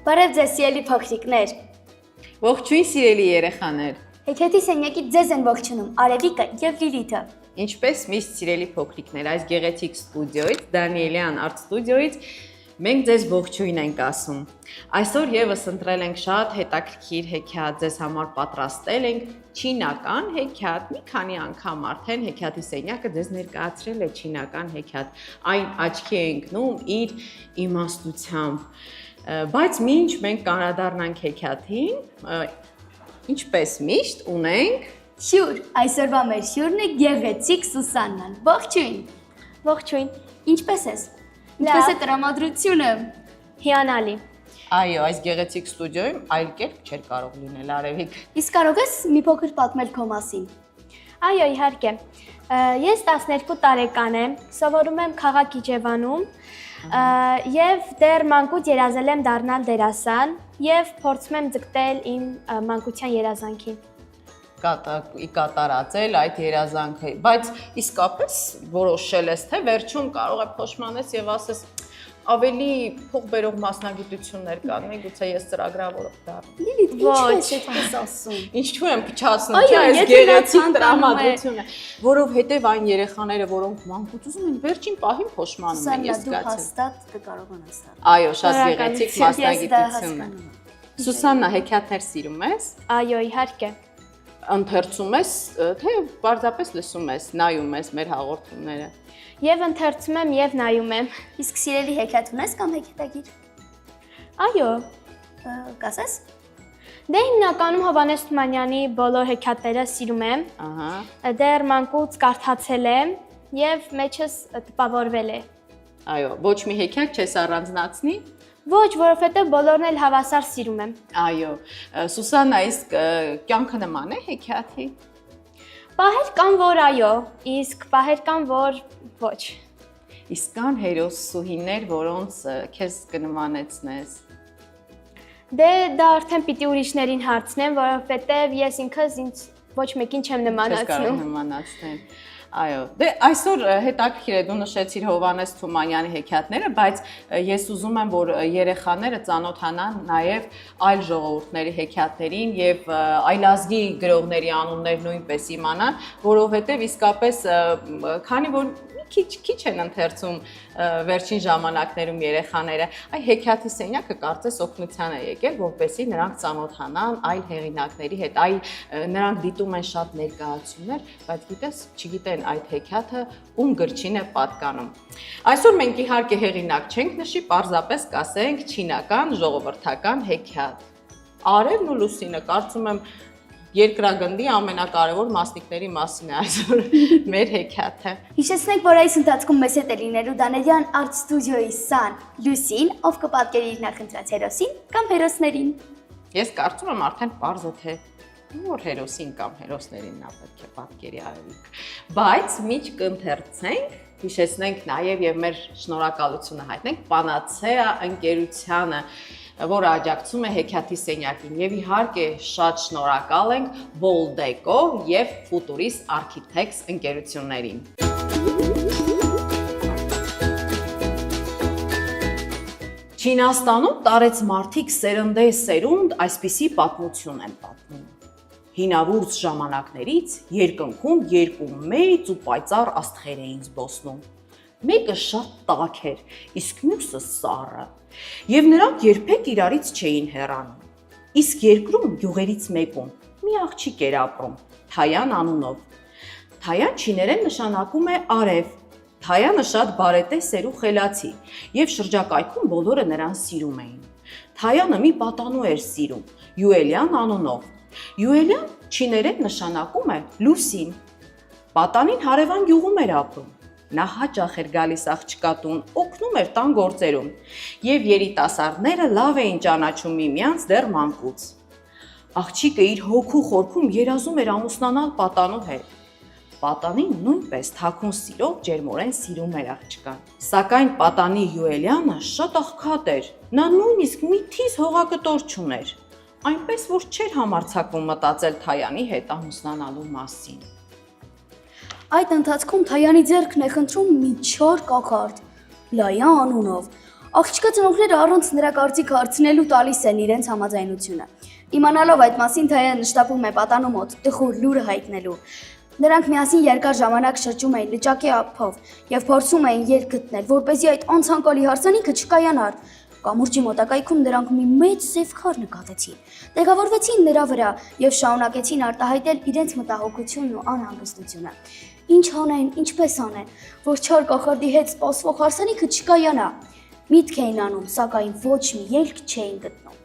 Բարև ձեզ սիրելի փոքրիկներ։ Ողջույն սիրելի երեխաներ։ Հեքիաթի սենյակից ձեզ են ողջունում Արևիկը եւ Լիլիթը։ Ինչպես միշտ սիրելի փոքրիկներ, այս գեղեցիկ ստուդիոից, Դանիելյան արտ ստուդիոից մենք ձեզ ողջույն ենք ասում։ Այսօր եւս ընտրել ենք շատ հետաքրքիր հեքիաթ, ձեզ համար պատրաստել ենք չինական հեքիաթ։ Մի քանի անգամ արդեն հեքիաթի սենյակը ձեզ ներկայացրել է չինական հեքիաթ։ Այն աչքի է ընկնում իր իմաստությամբ։ Բայց մինչ մենք կանրադառնանք հեքիաթին, ինչպես միշտ ունենք Շյուր, այսօրվա մեր շյուրն է գեղեցիկ Սուսաննան։ Ողջույն։ Ողջույն։ Ինչպես ես։ Ինչպես է տրամադրությունը։ Հիանալի։ Այո, այս գեղեցիկ ստուդիոյում այլ կերպ չէր կարող լինել Արևիկ։ Իսկ կարող ես մի փոքր պատմել քո մասին։ Այո, իհարկե։ Ես 12 տարեկան եմ, սովորում եմ քաղաք Իջևանում եւ դեռ մանկուց երազել եմ դառնալ դերասան եւ փորձում եմ ձգտել իմ մանկության երազանքին։ Կատարածել այդ երազանքը, բայց իսկապես որոշել ես, թե վերջում կարող է փոշմանես եւ ասես ավելի փոխբերող մասնագիտություններ կան, գուցե ես ծրագրավորող դառնամ։ Լիլիթ, Ոչ, ինչ ես այդպես ասում։ Ինչու եմ փչացնում, Այո, այս եթե գեղեցիկ նա տրամադրությունը, որովհետեւ այն երեխաները, որոնք մանկուց ուզում են, վերջին պահին փոշմանում են, ես Դու զգացել։ հաստատ կկարողանաս դա։ Այո, շատ գեղեցիկ մասնագիտություն է։ Սուսաննա, հեքիաթներ սիրում ես։ Այո, իհարկե։ Ընթերցում ես, թե պարզապես լսում ես, նայում ես մեր հաղորդումները։ Եվ ընթերցում եմ եւ նայում եմ։ Իսկ սիրելի հեքիաթ ունես կամ հեքիաթագիր։ Այո։ Կասես։ Դե հիմնականում Հովհաննես Թումանյանի բոլոր հեքիաթները սիրում եմ։ Ահա։ Դեռ մանկուց կարդացել եմ եւ մեջս տպավորվել է։ Այո, ոչ մի հեքիաթ չես առանձնացնի։ Ոչ, որովհետեւ բոլորն էլ հավասար սիրում եմ։ Այո, Սուսաննա, իսկ կյանքը նման է հեքիաթի։ Պահեր կան, որ այո, իսկ պահեր կան, որ ոչ։ Իսկ կան հերոսուհիներ, որոնց քեզ կնմանեցնես։ Դե դա արդեն պիտի ուրիշներին հարցնեմ, որովհետեւ ես ինքս ինձ ոչ մեկին չեմ Չես կարող նմանացնում։ նմանացնել։ Այո, դե այսօր հետաքրքիր է դու նշեցիր Հովհաննես Թումանյանի հեքիաթները, բայց ես ուզում եմ, որ երեխաները ծանոթանան նաև այլ ժողովուրդների հեքիաթներին եւ այլազգի գրողների անուններ նույնպես իմանան, որովհետեւ իսկապես քանի որ քիչ են ընթերցում վերջին ժամանակներում երեխաները, այ հեքիաթի սենյակը կարծես օգնության է եկել, որպեսզի նրանք ծանոթանան այլ հեղինակների հետ, նրանք դիտում են շատ ներկայացումներ, բայց գիտես, չգիտեն այդ հեքիաթը ում գրչին է պատկանում։ Այսօր մենք իհարկե հեղինակ չենք նշի, պարզապես կասենք չինական ժողովրդական հեքիաթ։ Արևն ու լուսինը, կարծում եմ երկրագնդի ամենակարևոր մասնիկների մասին է այսօր մեր հեքիաթը։ Հիշեցնենք, որ այս ընթացքում մեզ հետ է լինելու Դանիելյան արտ ստուդիոյի սան Լուսին, ով կպատկերի իր նախընտրած հերոսին կամ հերոսներին։ Ես կարծում եմ արդեն պարզ է, թե որ հերոսին կամ հերոսներին նա պետք է պատկերի Արևիկ։ Բայց միջ կընթերցենք, հիշեցնենք նաև եւ մեր շնորհակալությունը հայտնենք Պանացեա ընկերությանը, որը աջակցում է հեքիաթի սենյակին եւ իհարկե շատ շնորհակալ ենք Voldeco եւ Futuris Architects ընկերություններին։ Չինաստանում տարեց մարդիկ սերնդե սերունդ այսպիսի պատմություն են պատմում։ Հինավուրց ժամանակներից երկնքում երկու մեծ ու պայծառ աստղեր էին զբոսնում։ Մեկը շատ տաք էր, իսկ մյուսը սառը, եւ նրանք երբեք իրարից չէին հեռանում։ Իսկ երկրում գյուղերից մեկում մի աղջիկ էր ապրում, Թայան անունով։ Թայան չիներեն նշանակում է արև։ Թայանը շատ բարետես էր ու խելացի, եւ շրջակայքում բոլորը նրան սիրում էին։ Թայանը մի պատանու էր սիրում, Յուելյան անունով։ Յուելյան չիներեն նշանակում է լուսին։ Պատանին հարևան գյուղում էր ապրում։ Նա հաճախ էր գալիս աղջկատուն, օգնում էր տան գործերում, եւ երիտասարդները լավ էին ճանաչում միմյանց դեռ մանկուց։ Աղջիկը իր հոգու խորքում երազում էր ամուսնանալ պատանու հետ։ Պատանին նույնպես թաքուն սիրով ջերմորեն սիրում էր աղջկան։ Սակայն պատանի Յուելյանը շատ աղքատ էր։ Նա նույնիսկ մի թիզ հողակտոր չուներ։ Այնպես որ չէր համարձակվում մտածել Թայանի հետ ամուսնանալու մասին։ Այդ ընթացքում Թայանի ձեռքն է խնդրում մի չոր կոկորդ, Լայա անունով, Աղջկա ծնողները առանց նրա կարծիքը հարցնելու տալիս են իրենց համաձայնությունը։ Իմանալով այդ մասին Թայանն շտապում է պատանու մոտ տխուր լուրը հայտնելու։ Նրանք միասին երկար ժամանակ շրջում էին լճակի ափով եւ փորձում էին ելք գտնել, որպեսզի այդ անցանկալի հարսանիքը չկայանար։ Կամուրջի մոտակայքում նրանք մի մեծ սև քար նկատեցին։ Տեղավորվեցին նրա վրա եւ շարունակեցին արտահայտել իրենց մտահոգությունն ու անհանգստությունը։ Ինչ անեն, ինչպես անեն, որ չար կախարդի հետ սպասվող հարսանիքը չկայանա։ Միտք էին անում, սակայն ոչ մի ելք չէին գտնում։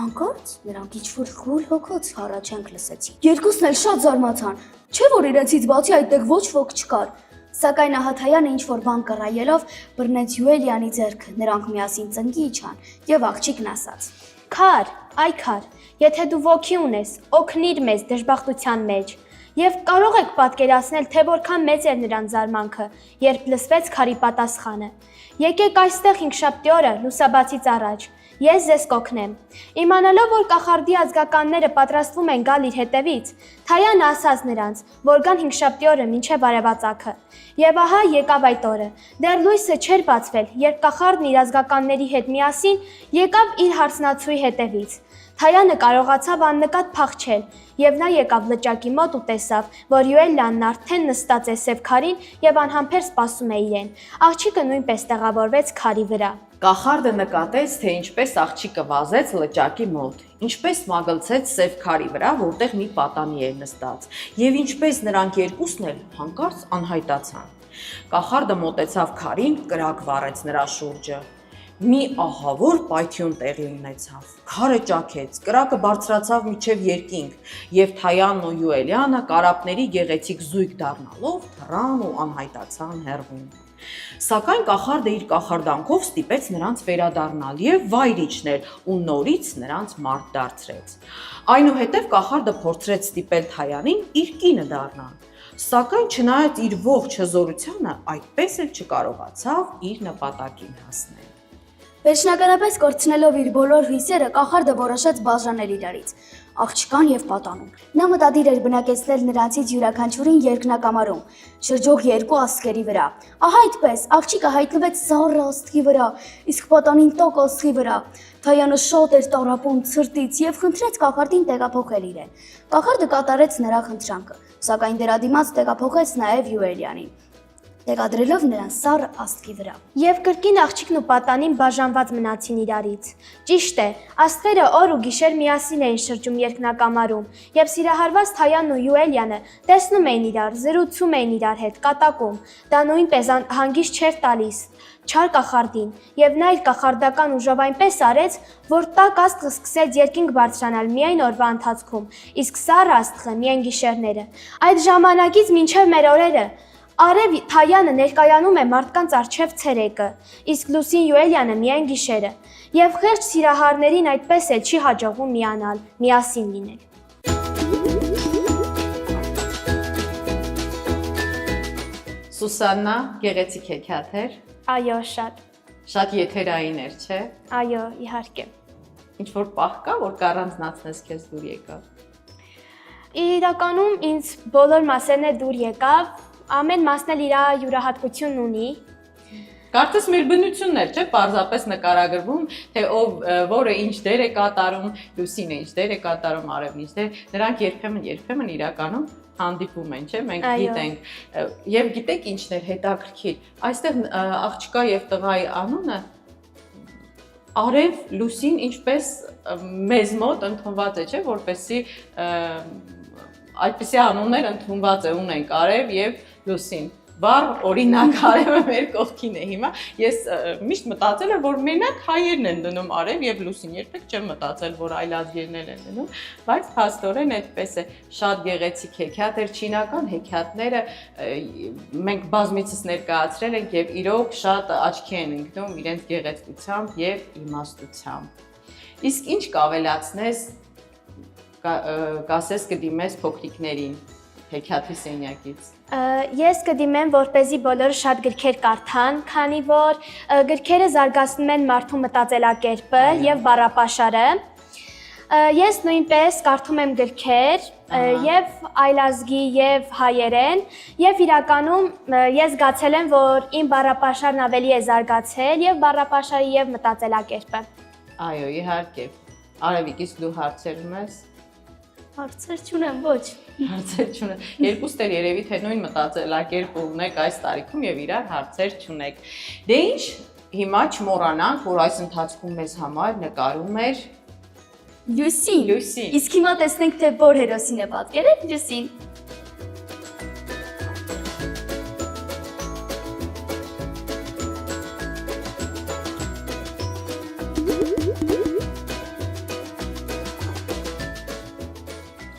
Հանկարծ նրանք ինչ-որ խուլ հոգոց հառաչանք լսեցին։ Երկուսն էլ շատ զարմացան, չէ՞ որ իրենցից բացի այդտեղ ոչ ոք չկար։ Սակայն ահա Թայանը ինչ-որ բան կռայելով բռնեց Յուելյանի ձեռքը, նրանք միասին ծնկի իջան եւ աղջիկն ասաց. Քար, այ քար, եթե դու ոգի ունես, օգնիր մեզ դժբախտության մեջ։ Եվ կարող եք պատկերացնել, թե որքան մեծ էր նրան զարմանքը, երբ լսվեց քարի պատասխանը։ Եկեք այստեղ հինգշաբթի օրը լուսաբացից առաջ, ես ձեզ կօգնեմ։ Իմանալով, որ կախարդի ազգականները պատրաստվում են գալ իր հետևից, Թայան ասաց նրանց, որ գան հինգշաբթի օրը մինչև արևածագը։ Եվ ահա եկավ այդ օրը։ Դեռ լույսը չէր բացվել, երբ կախարդն իր ազգականների հետ միասին եկավ իր հարսնացուի հետևից։ Թայանը կարողացավ աննկատ փախչել, եւ նա եկավ լճակի մոտ ու տեսավ, որ Յուելյանն արդեն նստած է սև քարին եւ անհամբեր սպասում է իրեն։ Աղջիկը նույնպես տեղավորվեց քարի վրա։ Կախարդը նկատեց, թե ինչպես աղջիկը վազեց լճակի մոտ, ինչպես մագլցեց սև քարի վրա, որտեղ մի պատանի էր նստած, եւ ինչպես նրանք երկուսն էլ հանկարծ անհայտացան։ Կախարդը մոտեցավ քարին, կրակ վառեց նրա շուրջը։ Մի ահավոր պայթյուն տեղի ունեցավ։ Քարը ճաքեց, կրակը բարձրացավ մինչև երկինք, եւ Թայանն ու Յուելյանը կարապների գեղեցիկ զույգ դառնալով թռան ու անհայտացան հեռվում։ Սակայն կախարդը իր կախարդանքով ստիպեց նրանց վերադառնալ եւ վայր իջնել ու նորից նրանց մարդ դարձրեց։ Այնուհետև կախարդը փորձեց ստիպել Թայանին իր կինը դառնալ, սակայն չնայած իր ողջ հզորությանը, այդպես էլ չկարողացավ իր նպատակին հասնել։ Վերջնականապես կորցնելով իր բոլոր հույսերը, կախարդը որոշեց բաժանել իրարից աղջկան եւ պատանուն։ Նա մտադիր էր բնակեցնել նրանցից յուրաքանչյուրին երկնակամարում, շրջող երկու աստղերի վրա։ Ահա այդպես աղջիկը հայտնվեց սառը աստղի վրա, իսկ պատանին տոկ աստղի վրա։ Թայանը շատ էր տառապում ցրտից եւ խնդրեց կախարդին տեղափոխել իրեն։ Կախարդը կատարեց նրա խնդրանքը, սակայն դրա դիմաց տեղափոխեց նաեւ Յուելյանին, տեղադրելով նրան սառը աստղի վրա։ Եվ կրկին աղջիկն ու պատանին բաժանված մնացին իրարից։ Ճիշտ է, աստղերը օր ու գիշեր միասին էին շրջում երկնակամարում, եւ սիրահարված Թայանն ու Յուելյանը տեսնում էին իրար, զրուցում էին իրար հետ, կատակում։ Դա նույնպես հանգիստ չէր տալիս չար կախարդին, եւ նա իր կախարդական ուժով այնպես արեց, որ տաք աստղը սկսեց երկինք բարձրանալ միայն օրվա ընթացքում, իսկ սառը աստղը միայն գիշերները։ Այդ ժամանակից մինչև մեր օրերը Արև Թայանը ներկայանում է մարդկանց առջև ցերեկը, իսկ Լուսին Յուելյանը միայն գիշերը, եւ խեղճ սիրահարներին այդպես էլ չի հաջողվում միանալ, միասին լինել։ Սուսաննա, գեղեցիկ հեքիաթ էր։ Այո, շատ։ Շատ եթերային էր, չէ՞։ Այո, իհարկե։ Ինչ որ պահ կա, որ կառանձնացնես քեզ դուր եկավ։ Իրականում ինձ բոլոր մասերն է դուր եկավ, ամեն մասն էլ իր յուրահատկությունն ունի։ Կարծես մեր բնությունն էր, չէ՞, պարզապես նկարագրվում, թե ով որը ինչ դեր է կատարում, Լուսինը ինչ դեր է կատարում, Արևն ինչ դեր, նրանք երբեմն իրականում հանդիպում են, չէ՞, մենք գիտենք, եւ գիտեք ինչն էր հետաքրքիր։ Այստեղ աղջկա եւ տղայի անունը Արև, Լուսին ինչպես մեզ մոտ ընդունված է, չէ՞, որպեսզի այդպիսի անուններ ընդունված է ունենք Արև եւ Լուսին։ Բառ օրինակ Արևը մեր կողքին է հիմա։ Ես միշտ մտածել եմ, որ մենակ հայերն են դնում Արև եւ Լուսին, երբեք չեմ մտածել, որ այլ ազգերներ են դնում, բայց փաստորեն այդպես է։ Շատ գեղեցիկ հեքիաթ էր, չինական հեքիաթները մենք բազմիցս ներկայացրել ենք եւ իրոք շատ աչքի են ընկնում իրենց գեղեցկությամբ եւ իմաստությամբ։ Իսկ ինչ կավելացնես, կասես կդիմես փոքրիկներին հեքիաթի սենյակից։ Ես կդիմեմ, որպեսզի բոլորը շատ գրքեր կարդան, քանի որ գրքերը զարգացնում են մարդու մտածելակերպը եւ բառապաշարը։ Ես նույնպես կարդում եմ գրքեր, եւ այլազգի եւ հայերեն եւ իրականում ես զգացել եմ, որ իմ բառապաշարն ավելի է զարգացել եւ բառապաշարի եւ մտածելակերպը։ Այո, իհարկե։ Արևիկից դու հարցեր ունես։ Հարցեր չունեմ, ոչ։ Հարցեր չունեք։ Երկուստ էլ երևի թե նույն մտածելակերպ ունեք այս տարիքում եւ իրար հարցեր չունեք։ Դե ինչ, հիմա չմոռանանք, որ այս ընթացքում մեզ համար նկարում էր Լյուսին։ Լյուսին։ Իսկ հիմա տեսնենք, թե որ հերոսին է պատկերել Լյուսին։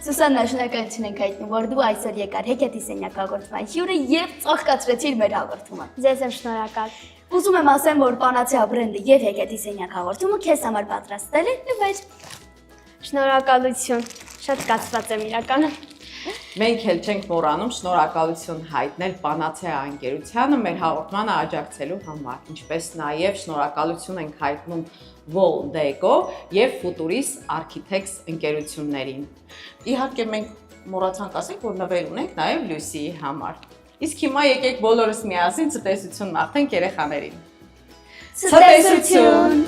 Սուսաննա, շնորհակալություն ենք հայտնում, որ դու այսօր եկար Հեքիաթի սենյակ հաղորդման հյուրը եւ ծաղկացրեցիր մեր հաղորդումը։ Ձեզ եմ շնորհակալ։ Ուզում եմ ասեմ, որ Պանացիա բրենդը եւ Հեքիաթի սենյակ հաղորդումը քեզ համար պատրաստել է նվեր։ Շնորհակալություն։ Շատ կացված եմ իրականում։ Մենք էլ չենք մոռանում շնորհակալություն հայտնել Պանացեա ընկերությանը մեր հաղորդմանը աջակցելու համար, ինչպես նաև շնորհակալություն ենք հայտնում Voldeco եւ Futuris Architects ընկերություններին։ Իհարկե մենք մոռացանք ասենք, որ նվեր ունենք նաև Լյուսիի համար։ Իսկ հիմա եկեք բոլորս միասին ցտեսություն մաղթենք երեխաներին։ Ցտեսություն։